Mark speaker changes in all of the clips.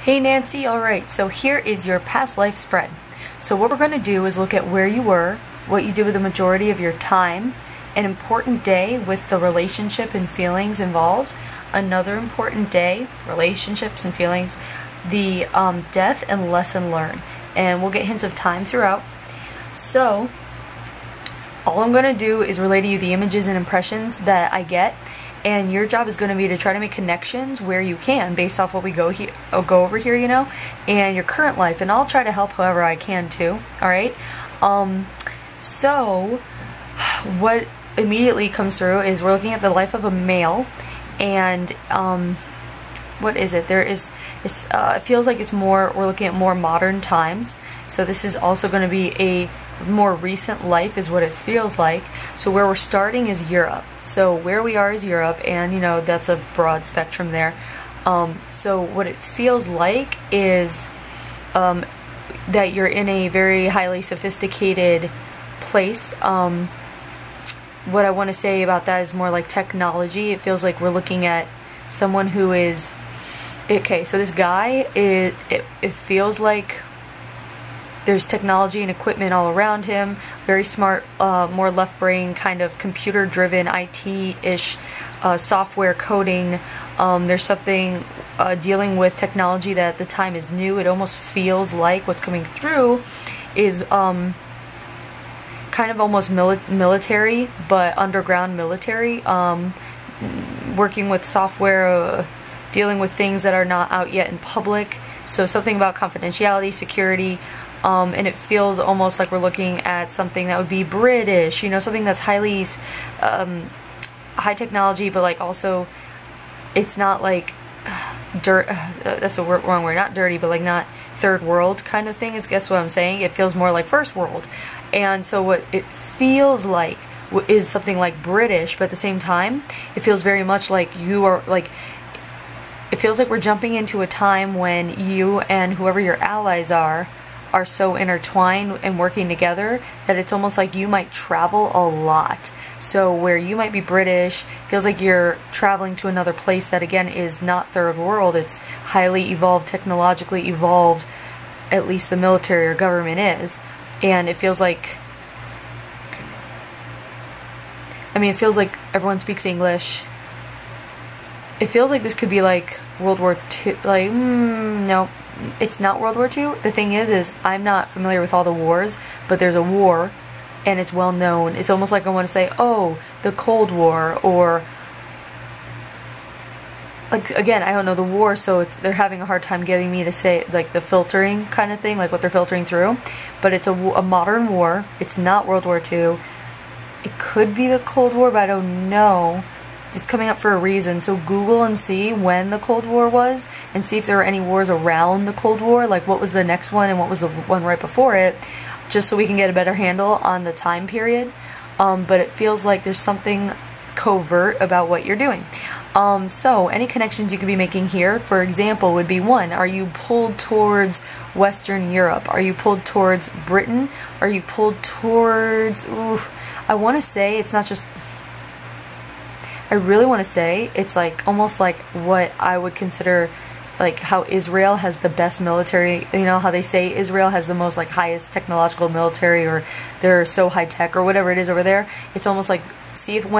Speaker 1: Hey Nancy, alright, so here is your past life spread. So what we're going to do is look at where you were, what you did with the majority of your time, an important day with the relationship and feelings involved, another important day, relationships and feelings, the death and lesson learned. And we'll get hints of time throughout. So all I'm going to do is relay to you the images and impressions that I get. And your job is going to be to try to make connections where you can based off what we go over here, you know, and your current life. And I'll try to help however I can too, alright? So what immediately comes through is we're looking at the life of a male. And what is it? It feels like it's more, we're looking at more modern times. So this is also going to be a more recent life is what it feels like. So where we're starting is Europe. So where we are is Europe, and you know that's a broad spectrum there. So what it feels like is that you're in a very highly sophisticated place. What I want to say about that is more like technology. It feels like we're looking at someone who is okay. So this guy it feels like there's technology and equipment all around him, very smart, more left brain, kind of computer driven, IT-ish, software coding. There's something dealing with technology that at the time is new. It almost feels like what's coming through is kind of almost military, but underground military, working with software, dealing with things that are not out yet in public. So something about confidentiality, security, and it feels almost like we're looking at something that would be British, you know, something that's highly high technology, but like also it's not like that's a wrong word, not dirty, but like not third world kind of thing is guess what I'm saying. It feels more like first world. And so what it feels like is something like British, but at the same time it feels very much like you are like, it feels like we're jumping into a time when you and whoever your allies are so intertwined and working together that it's almost like you might travel a lot. So where you might be British, feels like you're traveling to another place that again is not third world, it's highly evolved, technologically evolved, at least the military or government is. And it feels like, I mean, it feels like everyone speaks English. It feels like this could be like World War II, like, no. It's not World War II. The thing is I'm not familiar with all the wars, but there's a war, and it's well known. It's almost like I want to say, oh, the Cold War, or like again, I don't know the war, so they're having a hard time getting me to say like the filtering kind of thing, like what they're filtering through. But it's a modern war. It's not World War II. It could be the Cold War, but I don't know. It's coming up for a reason, so Google and see when the Cold War was and see if there were any wars around the Cold War, like what was the next one and what was the one right before it, just so we can get a better handle on the time period. But it feels like there's something covert about what you're doing. So any connections you could be making here, for example, would be one, are you pulled towards Western Europe? Are you pulled towards Britain? Are you pulled towards, I want to say it's not just, I really want to say it's like almost like what I would consider like how Israel has the best military, you know how they say Israel has the most like highest technological military, or they're so high tech or whatever it is over there. It's almost like see if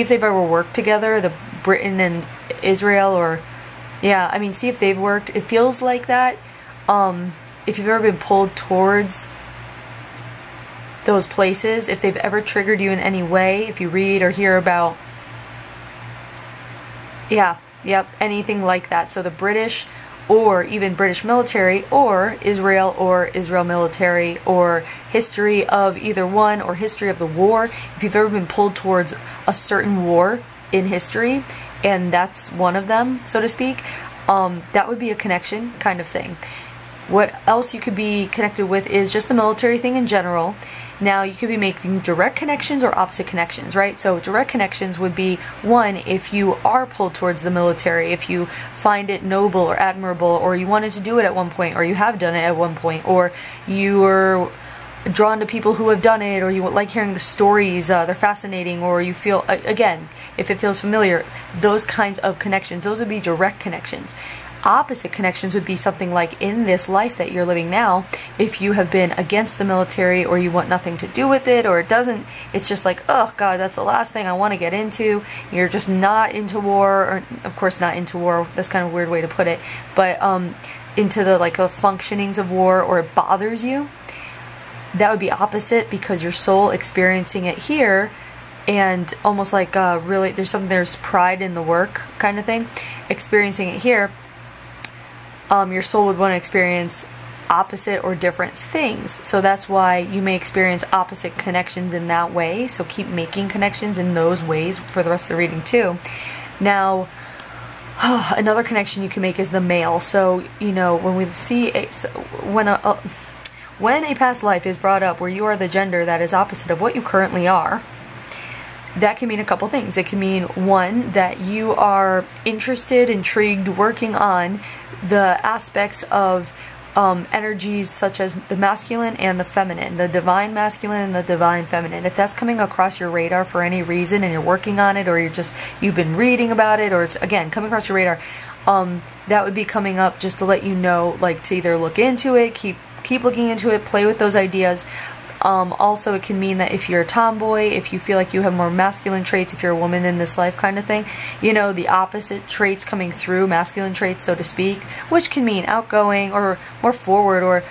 Speaker 1: they've ever worked together, the Britain and Israel, or yeah, I mean see if they've worked. It feels like that. If you've ever been pulled towards those places, if they've ever triggered you in any way, if you read or hear about, yeah, yep, anything like that. So the British, or even British military, or Israel military, or history of either one, or history of the war. If you've ever been pulled towards a certain war in history, and that's one of them, so to speak, that would be a connection kind of thing. What else you could be connected with is just the military thing in general. Now, you could be making direct connections or opposite connections, right? So direct connections would be, one, if you are pulled towards the military, if you find it noble or admirable, or you wanted to do it at one point, or you have done it at one point, or you're drawn to people who have done it, or you like hearing the stories, they're fascinating, or you feel, again, if it feels familiar, those kinds of connections, those would be direct connections. Opposite connections would be something like in this life that you're living now, if you have been against the military or you want nothing to do with it, or it's just like, oh God, that's the last thing I want to get into. You're just not into war, or of course not into war, that's kind of a weird way to put it, but into the functionings of war, or it bothers you. That would be opposite, because your soul experiencing it here, and almost like really there's pride in the work kind of thing, experiencing it here. Your soul would want to experience opposite or different things. So that's why you may experience opposite connections in that way. So keep making connections in those ways for the rest of the reading too. Now, another connection you can make is the male. So, you know, when we see when a past life is brought up where you are the gender that is opposite of what you currently are, that can mean a couple things. It can mean, one, that you are interested, intrigued, working on the aspects of energies such as the masculine and the feminine, the divine masculine and the divine feminine. If that's coming across your radar for any reason and you're working on it, or you've been reading about it, or it's again coming across your radar, that would be coming up just to let you know, like, to either look into it, keep looking into it, play with those ideas. Also, it can mean that if you're a tomboy, if you feel like you have more masculine traits, if you're a woman in this life kind of thing, you know, the opposite traits coming through, masculine traits, so to speak, which can mean outgoing or more forward or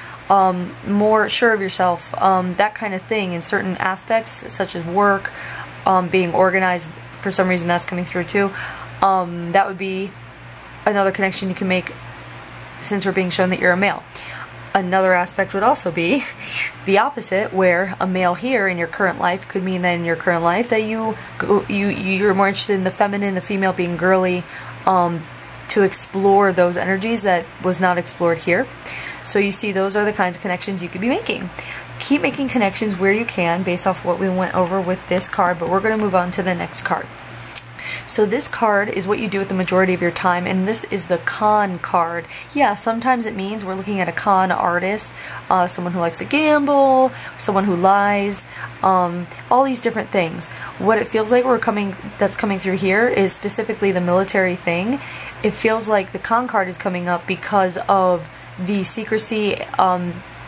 Speaker 1: more sure of yourself, that kind of thing in certain aspects, such as work, being organized. For some reason, that's coming through too. That would be another connection you can make, since we're being shown that you're a male. Another aspect would also be the opposite, where a male here in your current life could mean that in your current life that you're more interested in the feminine, the female being girly, to explore those energies that was not explored here. So you see, those are the kinds of connections you could be making. Keep making connections where you can based off what we went over with this card, but we're going to move on to the next card. So this card is what you do with the majority of your time, and this is the con card. Yeah, sometimes it means we're looking at a con artist, someone who likes to gamble, someone who lies, all these different things. What it feels like that's coming through here is specifically the military thing. It feels like the con card is coming up because of the secrecy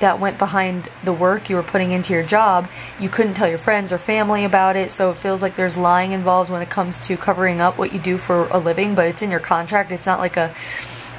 Speaker 1: that went behind the work you were putting into your job. You couldn't tell your friends or family about it, so it feels like there's lying involved when it comes to covering up what you do for a living, but it's in your contract. It's not like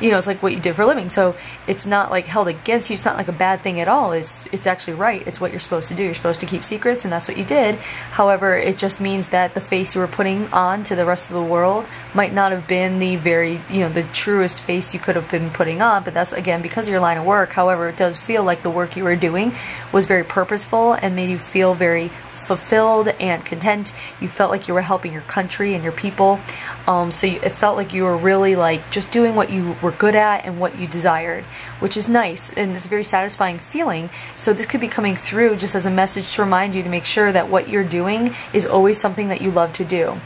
Speaker 1: it's like what you did for a living, so it's not like held against you. It's not like a bad thing at all. It's actually right. It's what you're supposed to do. You're supposed to keep secrets, and that's what you did. However, it just means that the face you were putting on to the rest of the world might not have been the very, the truest face you could have been putting on, but that's, again, because of your line of work. However, it does feel like the work you were doing was very purposeful and made you feel very fulfilled and content. You felt like you were helping your country and your people. It felt like you were really just doing what you were good at and what you desired, which is nice, and it's a very satisfying feeling. So this could be coming through just as a message to remind you to make sure that what you're doing is always something that you love to do.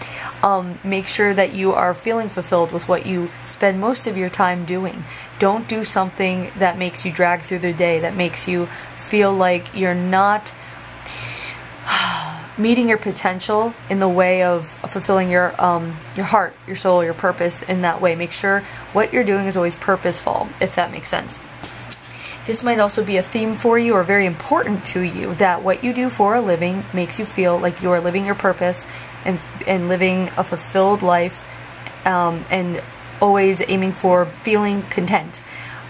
Speaker 1: Make sure that you are feeling fulfilled with what you spend most of your time doing. Don't do something that makes you drag through the day, that makes you feel like you're not meeting your potential in the way of fulfilling your heart, your soul, your purpose in that way. Make sure what you're doing is always purposeful, if that makes sense. This might also be a theme for you, or very important to you, that what you do for a living makes you feel like you are living your purpose and living a fulfilled life, and always aiming for feeling content.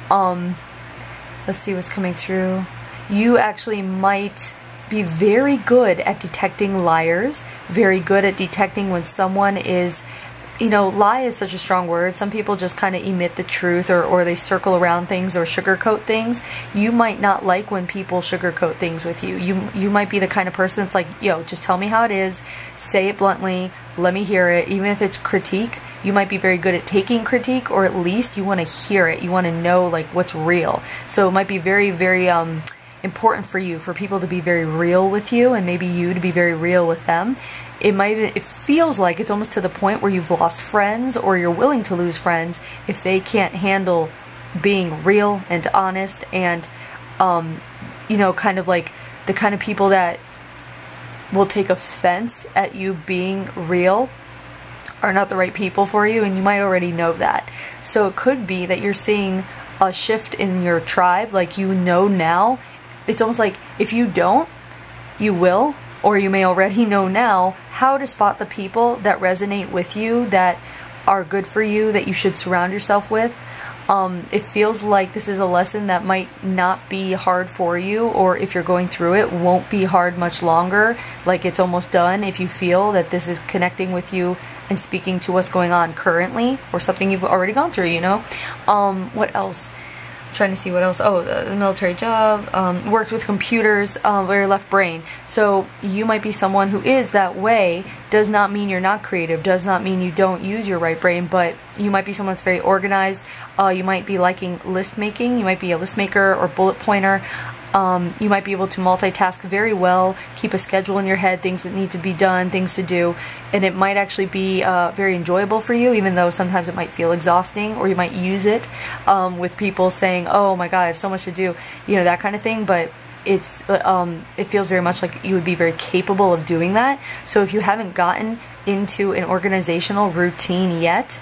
Speaker 1: Let's see what's coming through. You actually might be very good at detecting liars, very good at detecting when someone is, lie is such a strong word. Some people just kind of emit the truth, or they circle around things or sugarcoat things. You might not like when people sugarcoat things with you. You might be the kind of person that's like, yo, just tell me how it is, say it bluntly, let me hear it. Even if it's critique, you might be very good at taking critique, or at least you want to hear it. You want to know what's real. So it might be very, very important for you, for people to be very real with you, and maybe you to be very real with them. It feels like it's almost to the point where you've lost friends, or you're willing to lose friends if they can't handle being real and honest, and kind of like the kind of people that will take offense at you being real are not the right people for you, and you might already know that. So it could be that you're seeing a shift in your tribe, like you know now. It's almost like if you don't, you will, or you may already know now how to spot the people that resonate with you, that are good for you, that you should surround yourself with. It feels like this is a lesson that might not be hard for you, or if you're going through it, won't be hard much longer. Like it's almost done if you feel that this is connecting with you and speaking to what's going on currently, or something you've already gone through, you know? What else? Trying to see what else. Oh, the military job, worked with computers, very left brain. So you might be someone who is that way. Does not mean you're not creative, does not mean you don't use your right brain, but you might be someone that's very organized. You might be liking list making, you might be a list maker or bullet pointer. You might be able to multitask very well, keep a schedule in your head, things that need to be done, things to do, and it might actually be very enjoyable for you, even though sometimes it might feel exhausting, or you might use it with people saying, oh my god, I have so much to do, you know, that kind of thing. But it's it feels very much like you would be very capable of doing that. So if you haven't gotten into an organizational routine yet,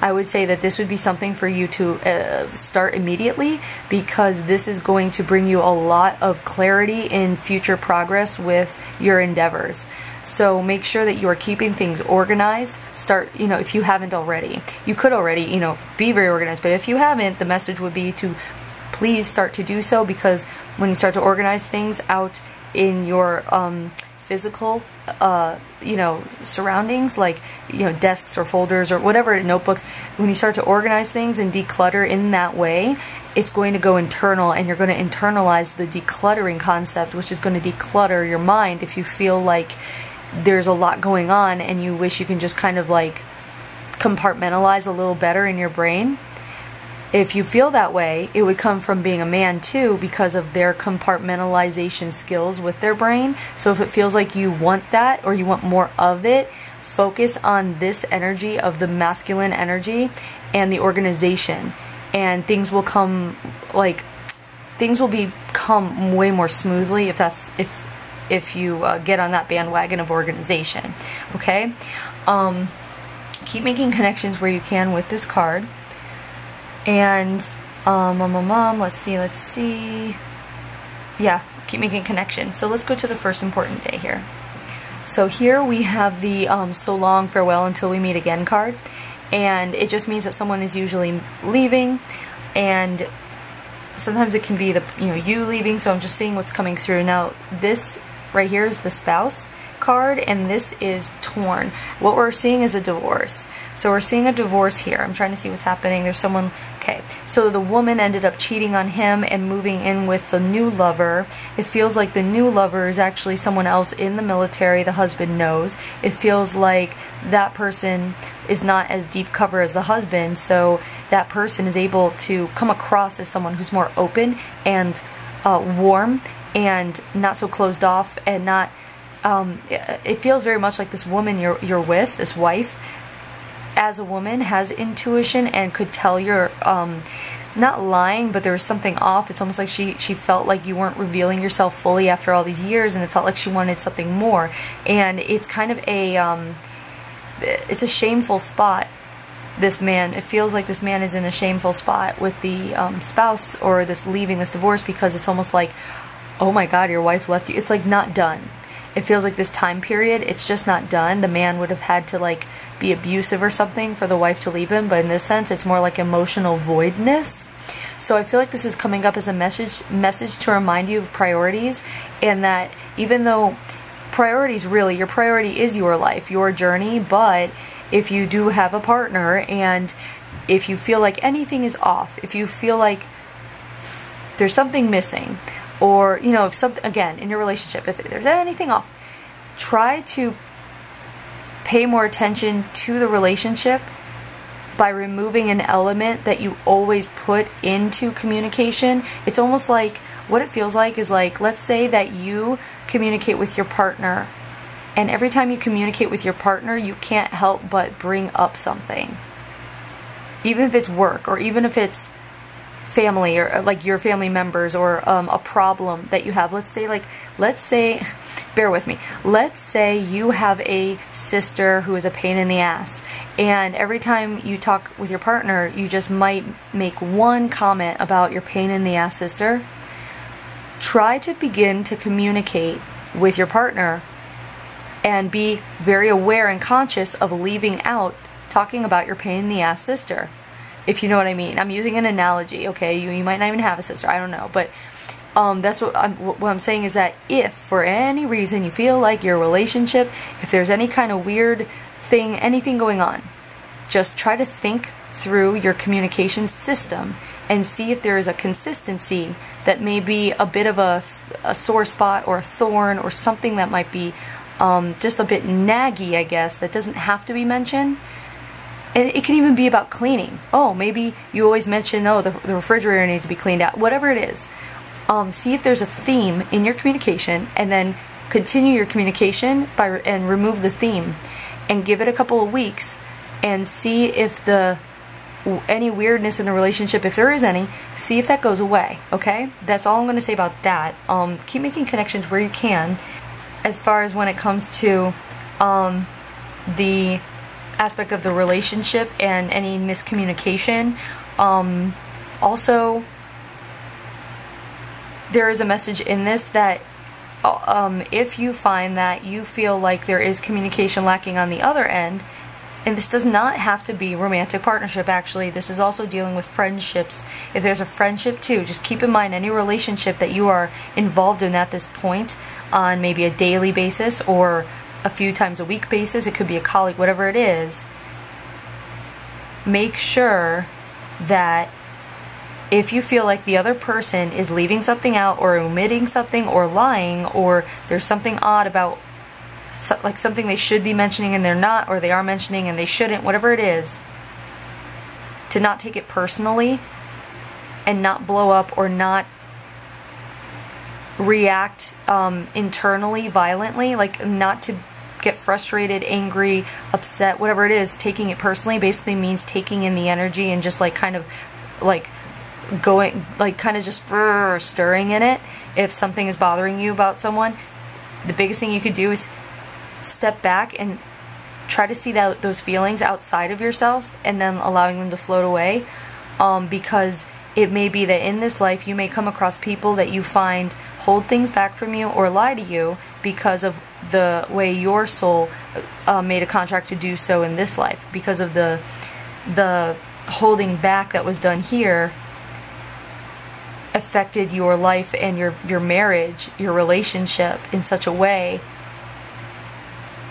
Speaker 1: I would say that this would be something for you to start immediately, because this is going to bring you a lot of clarity in future progress with your endeavors. So make sure that you are keeping things organized. Start, you know, if you haven't already. You could already, you know, be very organized, but if you haven't, the message would be to please start to do so, because when you start to organize things out in your physical you know, surroundings, like, you know, desks or folders or whatever, notebooks, when you start to organize things and declutter in that way, it's going to go internal, and you're going to internalize the decluttering concept, which is going to declutter your mind. If you feel like there's a lot going on and you wish you can just kind of like compartmentalize a little better in your brain, if you feel that way, it would come from being a man too, because of their compartmentalization skills with their brain. So if it feels like you want that, or you want more of it, focus on this energy of the masculine energy and the organization, and things will come, like, things will become way more smoothly if you get on that bandwagon of organization. Okay, keep making connections where you can with this card. And let's see, yeah, keep making connections. So let's go to the first important day here. So here we have the so long, farewell until we meet again card, and it just means that someone is usually leaving, and sometimes it can be you leaving. So I'm just seeing what's coming through. Now this right here is the spouse card, and this is torn. What we're seeing is a divorce. So we're seeing a divorce here. I'm trying to see what's happening. There's someone, okay, so the woman ended up cheating on him and moving in with the new lover. It feels like the new lover is actually someone else in the military. The husband knows. It feels like that person is not as deep cover as the husband, so that person is able to come across as someone who's more open and warm and not so closed off, and not it feels very much like this woman you're with, this wife, as a woman, has intuition and could tell you're not lying, but there was something off. It's almost like she felt like you weren't revealing yourself fully after all these years, and it felt like she wanted something more. And it's kind of a it's a shameful spot. This man, it feels like this man is in a shameful spot with the spouse, or this leaving, this divorce, because it's almost like, oh my god, your wife left you. It's like not done. It feels like this time period, it's just not done. The man would have had to like be abusive or something for the wife to leave him, but in this sense it's more like emotional voidness. So I feel like this is coming up as a message to remind you of priorities, and that even though priorities, really, your priority is your life, your journey, but if you do have a partner, and if you feel like anything is off, if you feel like there's something missing, or, you know, if something, again, in your relationship, if there's anything off, try to pay more attention to the relationship by removing an element that you always put into communication. It's almost like, what it feels like is like, let's say that you communicate with your partner, and every time you communicate with your partner, you can't help but bring up something. Even if it's work, or even if it's family, or like your family members, or a problem that you have. Let's say, bear with me, let's say you have a sister who is a pain in the ass, and every time you talk with your partner, you just might make one comment about your pain in the ass sister. Try to begin to communicate with your partner and be very aware and conscious of leaving out talking about your pain in the ass sister, if you know what I mean. I'm using an analogy, okay? You might not even have a sister, I don't know, but that's what I'm saying is that if for any reason you feel like your relationship, if there's any kind of weird thing, anything going on, just try to think through your communication system and see if there is a consistency that may be a bit of a sore spot or a thorn or something that might be just a bit naggy, I guess, that doesn't have to be mentioned. And it can even be about cleaning. Oh, maybe you always mention, oh, the refrigerator needs to be cleaned out. Whatever it is. See if there's a theme in your communication, and then continue your communication and remove the theme. And give it a couple of weeks and see if any weirdness in the relationship, if there is any, see if that goes away, okay? That's all I'm going to say about that. Keep making connections where you can. As far as when it comes to the aspect of the relationship and any miscommunication, also there is a message in this that if you find that you feel like there is communication lacking on the other end, and this does not have to be romantic partnership, actually, this is also dealing with friendships. If there's a friendship too, just keep in mind any relationship that you are involved in at this point on maybe a daily basis or a few times a week basis, it could be a colleague, whatever it is, make sure that if you feel like the other person is leaving something out or omitting something or lying, or there's something odd about like something they should be mentioning and they're not, or they are mentioning and they shouldn't, whatever it is, to not take it personally and not blow up or not react internally violently, like not to get frustrated, angry, upset, whatever it is. Taking it personally basically means taking in the energy and just like kind of like going, like kind of just stirring in it. If something is bothering you about someone, the biggest thing you could do is step back and try to see those feelings outside of yourself, and then allowing them to float away, because it may be that in this life you may come across people that you find hold things back from you or lie to you because of the way your soul made a contract to do so in this life, because of the holding back that was done here affected your life and your marriage, your relationship in such a way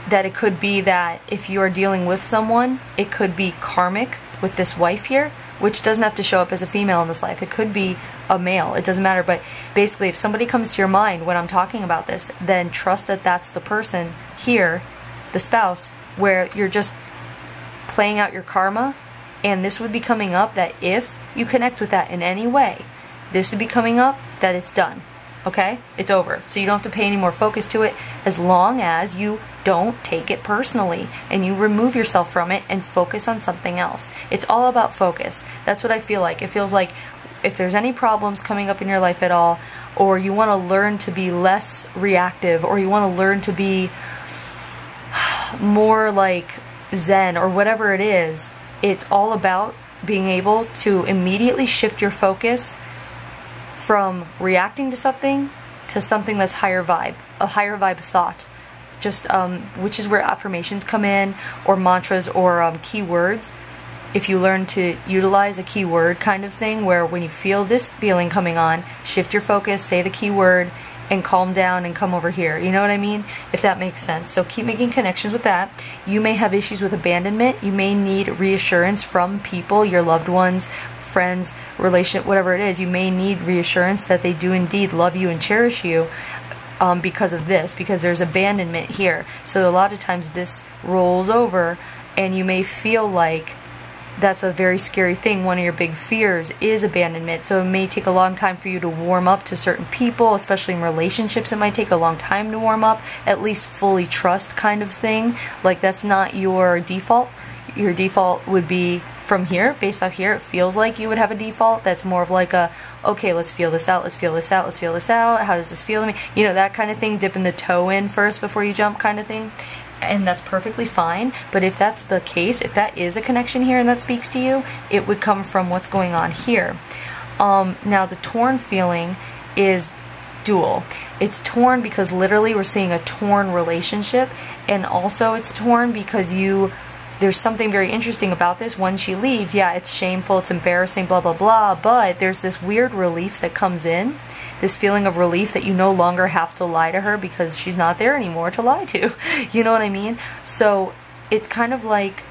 Speaker 1: that it could be that if you are dealing with someone, it could be karmic with this wife here, which doesn't have to show up as a female in this life. It could be a male. It doesn't matter. But basically, if somebody comes to your mind when I'm talking about this, then trust that that's the person here, the spouse, where you're just playing out your karma. And this would be coming up that if you connect with that in any way, this would be coming up that it's done. Okay? It's over. So you don't have to pay any more focus to it, as long as you don't take it personally and you remove yourself from it and focus on something else. It's all about focus. That's what I feel like. It feels like if there's any problems coming up in your life at all, or you want to learn to be less reactive, or you want to learn to be more like Zen, or whatever it is, it's all about being able to immediately shift your focus from reacting to something that's higher vibe, a higher vibe thought, just which is where affirmations come in, or mantras, or keywords. If you learn to utilize a keyword kind of thing, where when you feel this feeling coming on, shift your focus, say the keyword, and calm down and come over here. You know what I mean? If that makes sense. So keep making connections with that. You may have issues with abandonment. You may need reassurance from people, your loved ones, friends, relationship, whatever it is. You may need reassurance that they do indeed love you and cherish you because of this, because there's abandonment here. So a lot of times this rolls over, and you may feel like that's a very scary thing. One of your big fears is abandonment. So it may take a long time for you to warm up to certain people, especially in relationships. It might take a long time to warm up, at least fully trust kind of thing. Like that's not your default. Your default would be from here, based off here, it feels like you would have a default that's more of like a, okay, let's feel this out, let's feel this out, let's feel this out, how does this feel to me? You know, that kind of thing, dipping the toe in first before you jump kind of thing. And that's perfectly fine. But if that's the case, if that is a connection here and that speaks to you, it would come from what's going on here. Now the torn feeling is dual. It's torn because literally we're seeing a torn relationship, and also it's torn because there's something very interesting about this. When she leaves, yeah, it's shameful, it's embarrassing, blah, blah, blah, but there's this weird relief that comes in, this feeling of relief that you no longer have to lie to her because she's not there anymore to lie to. You know what I mean? So it's kind of like,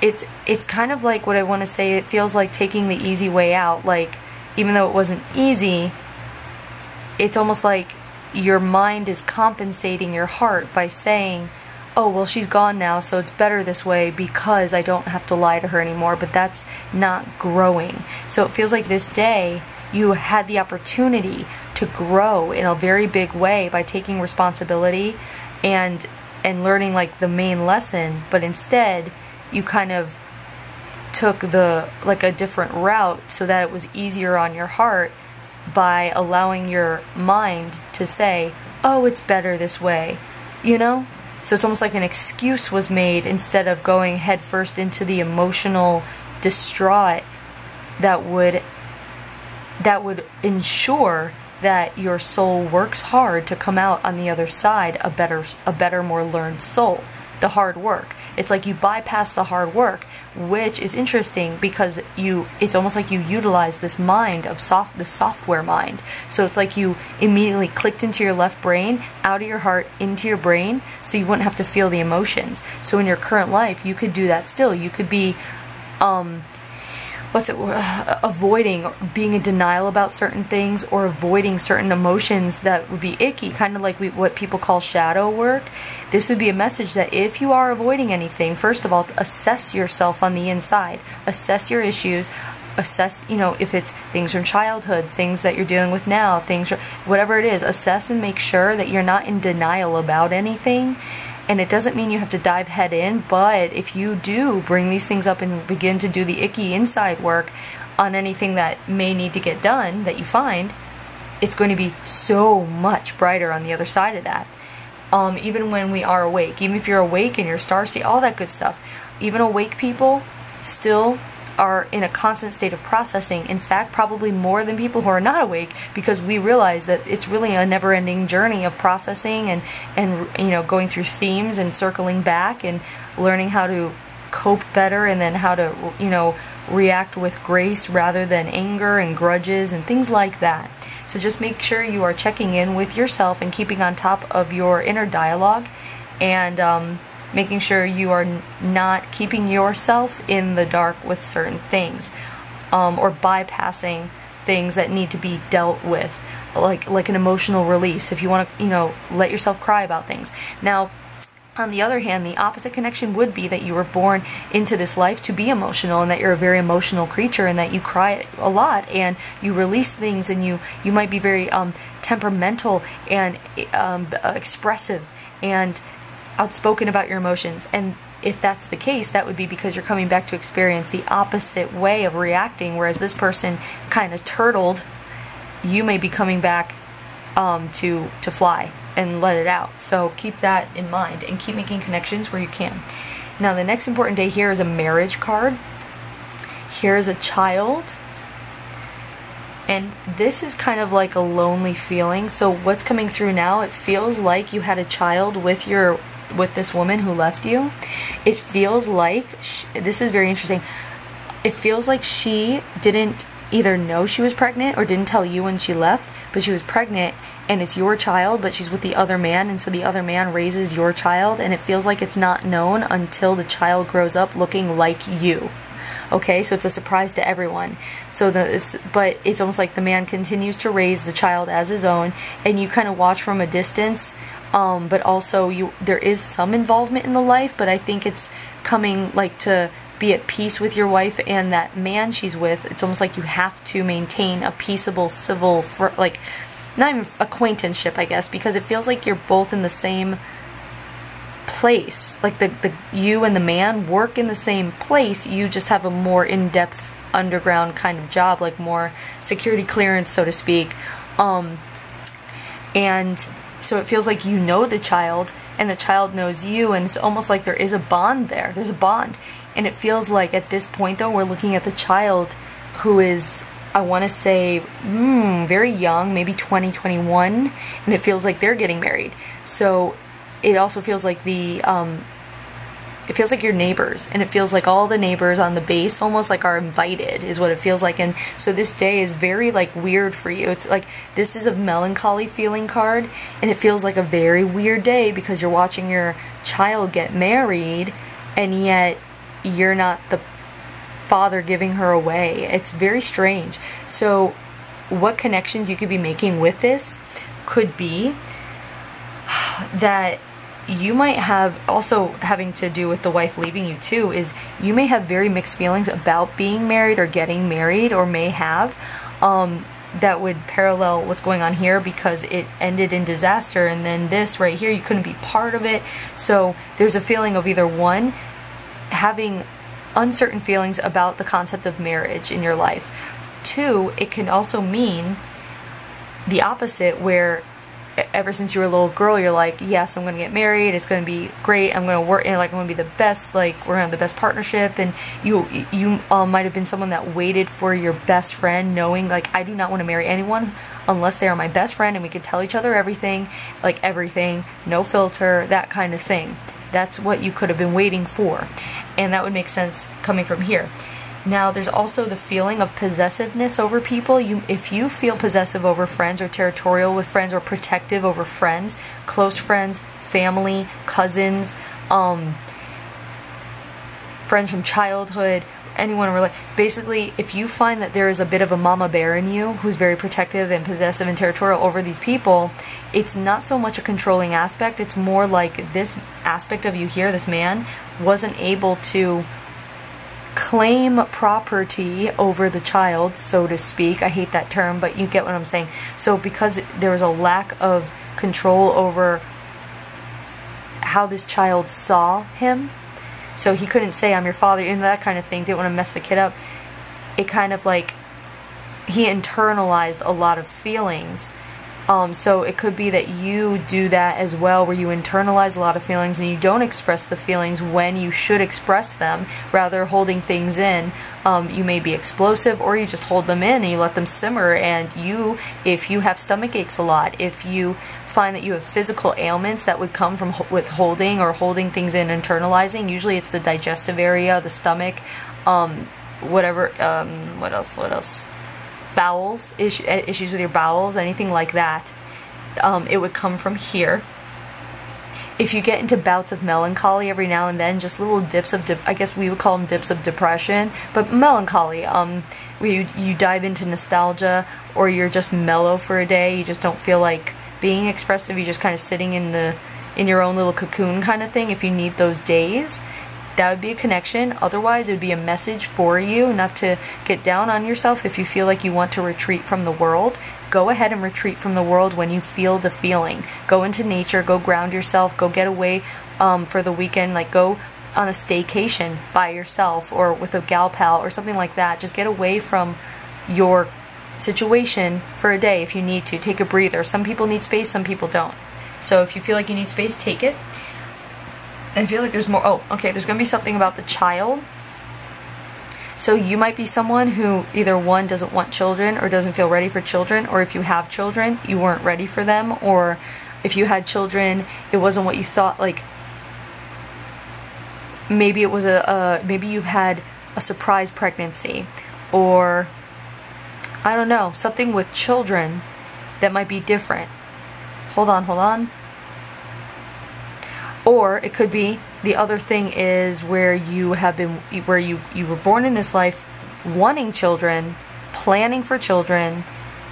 Speaker 1: it's kind of like what I want to say, it feels like taking the easy way out. Like, even though it wasn't easy, it's almost like your mind is compensating your heart by saying, oh, well, she's gone now, so it's better this way because I don't have to lie to her anymore. But that's not growing. So it feels like this day you had the opportunity to grow in a very big way by taking responsibility and learning like the main lesson, but instead you kind of took a different route so that it was easier on your heart by allowing your mind to say, oh, it's better this way, you know? So it's almost like an excuse was made instead of going headfirst into the emotional distraught that would ensure that your soul works hard to come out on the other side a better, more learned soul. The hard work. It's like you bypass the hard work, which is interesting because it's almost like you utilize this mind of the software mind. So it's like you immediately clicked into your left brain, out of your heart, into your brain, so you wouldn't have to feel the emotions. So in your current life, you could do that still. You could be, avoiding, being in denial about certain things, or avoiding certain emotions that would be icky, kind of like what people call shadow work. This would be a message that if you are avoiding anything, first of all, assess yourself on the inside, assess your issues, assess, you know, if it's things from childhood, things that you're dealing with now, things, whatever it is, assess and make sure that you're not in denial about anything. And it doesn't mean you have to dive head in, but if you do bring these things up and begin to do the icky inside work on anything that may need to get done that you find, it's going to be so much brighter on the other side of that. Even when we are awake, even if you're awake and you're starseed, all that good stuff, even awake people still are in a constant state of processing. In fact, probably more than people who are not awake, because we realize that it's really a never-ending journey of processing and you know, going through themes and circling back and learning how to cope better, and then how to, you know, react with grace rather than anger and grudges and things like that. So just make sure you are checking in with yourself and keeping on top of your inner dialogue, and making sure you are not keeping yourself in the dark with certain things, or bypassing things that need to be dealt with, like an emotional release, if you want to, you know, let yourself cry about things. Now, on the other hand, the opposite connection would be that you were born into this life to be emotional, and that you're a very emotional creature, and that you cry a lot and you release things, and you might be very temperamental and expressive and outspoken about your emotions. And if that's the case, that would be because you're coming back to experience the opposite way of reacting, whereas this person kind of turtled. You may be coming back to fly and let it out. So keep that in mind and keep making connections where you can. Now, the next important day here is a marriage card. Here is a child, and this is kind of like a lonely feeling. So what's coming through now, it feels like you had a child with this woman who left you. It feels like, this is very interesting, it feels like she didn't either know she was pregnant or didn't tell you when she left, but she was pregnant, and it's your child, but she's with the other man, and so the other man raises your child, and it feels like it's not known until the child grows up looking like you. Okay, so it's a surprise to everyone. So but it's almost like the man continues to raise the child as his own, and you kind of watch from a distance. But also there is some involvement in the life, but I think it's coming like to be at peace with your wife and that man she's with. It's almost like you have to maintain a peaceable, civil, like, not even acquaintanceship, I guess, because it feels like you're both in the same place. Like you and the man work in the same place, you just have a more in-depth underground kind of job, like more security clearance, so to speak. And so it feels like you know the child and the child knows you, and it's almost like there is a bond there. There's a bond. And it feels like at this point though, we're looking at the child who is, I want to say, very young, maybe 20, 21, and it feels like they're getting married. So it also feels like it feels like your neighbors, and it feels like all the neighbors on the base almost like are invited, is what it feels like. And so this day is very like weird for you. It's like, this is a melancholy feeling card, and it feels like a very weird day because you're watching your child get married, and yet you're not the father giving her away. It's very strange. So what connections you could be making with this could be that you might have, also having to do with the wife leaving you too, is you may have very mixed feelings about being married or getting married, or may have, that would parallel what's going on here, because it ended in disaster, and then this right here, you couldn't be part of it. So there's a feeling of either one, having uncertain feelings about the concept of marriage in your life. Two, it can also mean the opposite, where ever since you were a little girl, you're like, yes, I'm going to get married, it's going to be great, I'm going to work, and like, I'm going to be the best, like, we're going to have the best partnership. And you might have been someone that waited for your best friend, knowing, like, I do not want to marry anyone unless they are my best friend and we could tell each other everything, like everything, no filter, that kind of thing. That's what you could have been waiting for, and that would make sense coming from here. Now, there's also the feeling of possessiveness over people. If you feel possessive over friends, or territorial with friends, or protective over friends, close friends, family, cousins, friends from childhood, anyone really, basically, if you find that there is a bit of a mama bear in you who's very protective and possessive and territorial over these people, it's not so much a controlling aspect, it's more like this aspect of you here, this man, wasn't able to claim property over the child, so to speak. I hate that term, but you get what I'm saying. So because there was a lack of control over how this child saw him, so he couldn't say, I'm your father, and that kind of thing, didn't want to mess the kid up. It kind of like, he internalized a lot of feelings. So it could be that you do that as well, where you internalize a lot of feelings and you don't express the feelings when you should express them, rather holding things in. You may be explosive, or you just hold them in and you let them simmer. And if you have stomach aches a lot, if you find that you have physical ailments that would come from withholding or holding things in, internalizing, usually it's the digestive area, the stomach, whatever, what else? Bowels, issues with your bowels, anything like that, it would come from here. If you get into bouts of melancholy every now and then, just little dips of, I guess we would call them dips of depression, but melancholy, where you dive into nostalgia, or you're just mellow for a day, you just don't feel like being expressive, you're just kind of sitting in your own little cocoon kind of thing. If you need those days, that would be a connection. Otherwise, it would be a message for you not to get down on yourself. If you feel like you want to retreat from the world, go ahead and retreat from the world when you feel the feeling. Go into nature, go ground yourself, go get away for the weekend, like go on a staycation by yourself or with a gal pal or something like that. Just get away from your situation for a day if you need to. Take a breather. Some people need space, some people don't. So if you feel like you need space, take it. I feel like there's more. Oh, okay, there's going to be something about the child. So you might be someone who either one, doesn't want children or doesn't feel ready for children, or if you have children, you weren't ready for them, or if you had children, it wasn't what you thought. Like maybe it was maybe you've had a surprise pregnancy, or I don't know, something with children that might be different. Hold on. Or it could be the other thing is where you were born in this life wanting children, planning for children,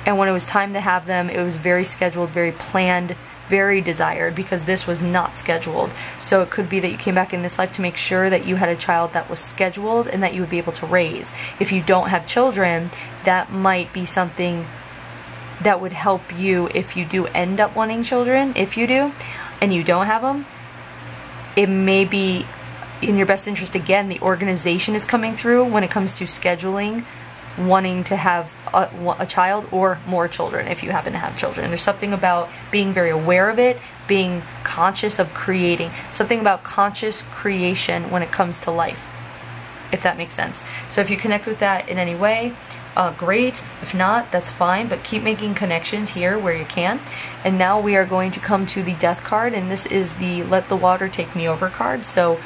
Speaker 1: and when it was time to have them, it was very scheduled, very planned, very desired, because this was not scheduled. So it could be that you came back in this life to make sure that you had a child that was scheduled and that you would be able to raise. If you don't have children, that might be something that would help you if you do end up wanting children. If you do, and you don't have them, it may be in your best interest, again, the organization is coming through when it comes to scheduling, wanting to have a child or more children if you happen to have children. There's something about being very aware of it, being conscious of creating, something about conscious creation when it comes to life, if that makes sense. So if you connect with that in any way, great. If not, that's fine, but keep making connections here where you can. And now we are going to come to the Death card, and this is the Let the Water Take Me Over card. So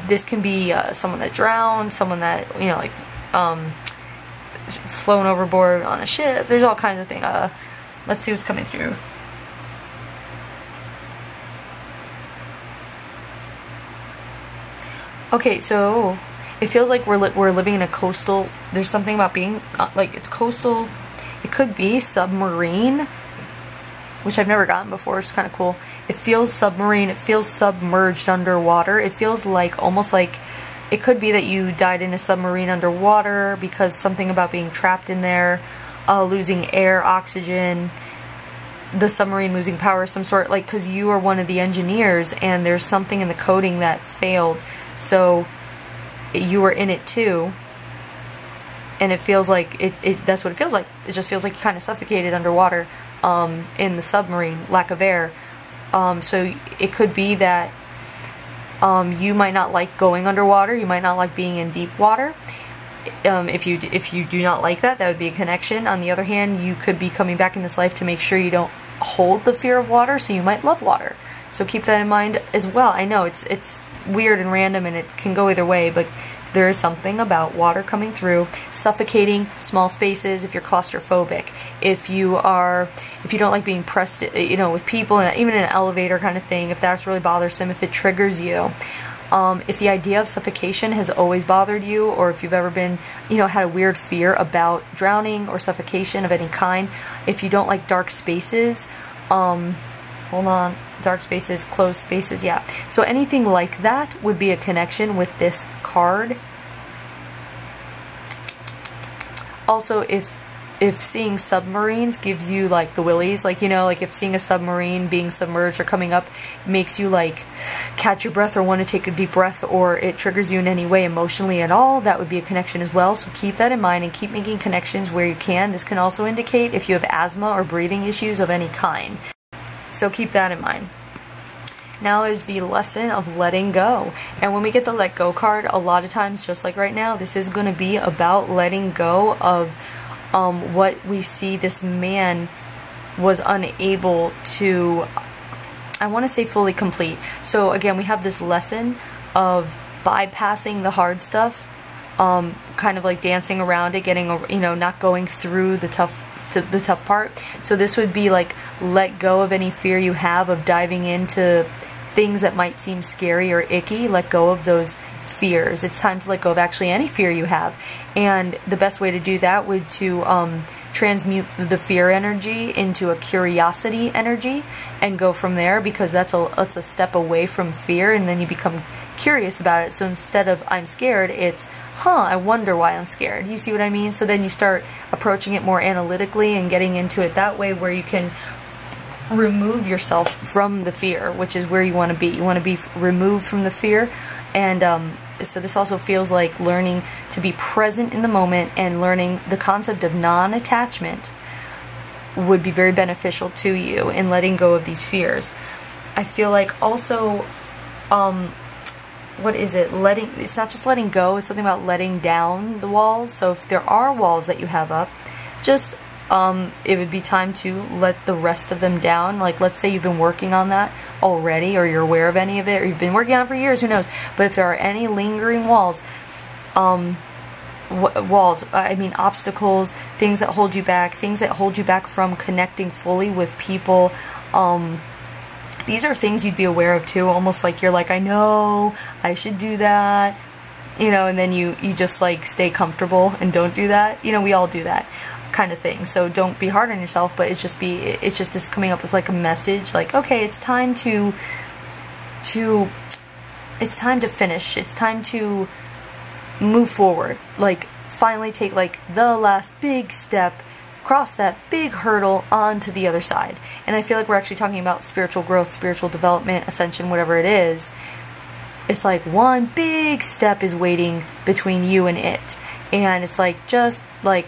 Speaker 1: this can be someone that drowned, someone that, you know, like flown overboard on a ship. There's all kinds of things. Let's see what's coming through. Okay, so it feels like we're living in a coastal. There's something about being like it's coastal. It could be submarine, which I've never gotten before. It's kind of cool. It feels submarine. It feels submerged underwater. It feels like almost like it could be that you died in a submarine underwater because something about being trapped in there, losing air, oxygen, the submarine losing power of some sort, like because you are one of the engineers and there's something in the coding that failed. So you were in it too, and it feels like that's what it feels like. It just feels like you kind of suffocated underwater in the submarine, lack of air. So it could be that you might not like going underwater, you might not like being in deep water. If you do not like that, that would be a connection. On the other hand, you could be coming back in this life to make sure you don't hold the fear of water, so you might love water. So keep that in mind as well. I know it's weird and random and it can go either way, but there is something about water coming through, suffocating small spaces if you're claustrophobic, if you don't like being pressed, you know, with people, and even in an elevator kind of thing, if that's really bothersome, if it triggers you. If the idea of suffocation has always bothered you, or if you've ever been, you know, had a weird fear about drowning or suffocation of any kind, if you don't like dark spaces, hold on, dark spaces, closed spaces, yeah. So anything like that would be a connection with this card. Also, if seeing submarines gives you like the willies, like, you know, like if seeing a submarine being submerged or coming up makes you like catch your breath or want to take a deep breath, or it triggers you in any way emotionally at all, that would be a connection as well. So keep that in mind and keep making connections where you can. This can also indicate if you have asthma or breathing issues of any kind. So keep that in mind. Now is the lesson of letting go. And when we get the let go card, a lot of times, just like right now, this is going to be about letting go of what we see this man was unable to, I want to say, fully complete. So again, we have this lesson of bypassing the hard stuff, kind of like dancing around it, getting, you know, not going through the tough part. So this would be like, let go of any fear you have of diving into things that might seem scary or icky. Let go of those fears. It's time to let go of actually any fear you have. And the best way to do that would to transmute the fear energy into a curiosity energy and go from there, because that's a step away from fear, and then you become curious about it. So instead of I'm scared, it's I wonder why I'm scared. You see what I mean? So then you start approaching it more analytically and getting into it that way, where you can remove yourself from the fear, which is where you want to be. You want to be removed from the fear. And so this also feels like learning to be present in the moment, and learning the concept of non-attachment would be very beneficial to you in letting go of these fears. I feel like also, what is it? It's not just letting go, it's something about letting down the walls. So if there are walls that you have up, just it would be time to let the rest of them down. Like, let's say you've been working on that already, or you're aware of any of it, or you've been working on it for years, who knows. But if there are any lingering walls, obstacles, things that hold you back from connecting fully with people, these are things you'd be aware of too, almost like you're like, I know I should do that, you know, and then you just like stay comfortable and don't do that. You know, we all do that kind of thing. So don't be hard on yourself, but it's just this coming up with like a message, like, okay, it's time to finish, it's time to move forward, like finally take like the last big step, cross that big hurdle onto the other side. And I feel like we're actually talking about spiritual growth, spiritual development, ascension, whatever it is. it's like one big step is waiting between you and it. And it's like, just like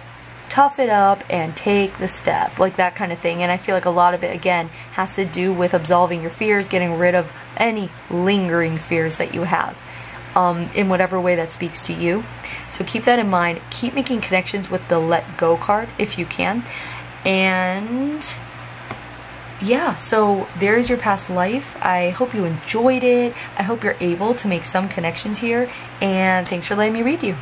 Speaker 1: tough it up and take the step, like that kind of thing. And I feel like a lot of it, again, has to do with absolving your fears, getting rid of any lingering fears that you have, in whatever way that speaks to you. So keep that in mind. Keep making connections with the let go card if you can. And yeah, so there is your past life. I hope you enjoyed it. I hope you're able to make some connections here, and thanks for letting me read you.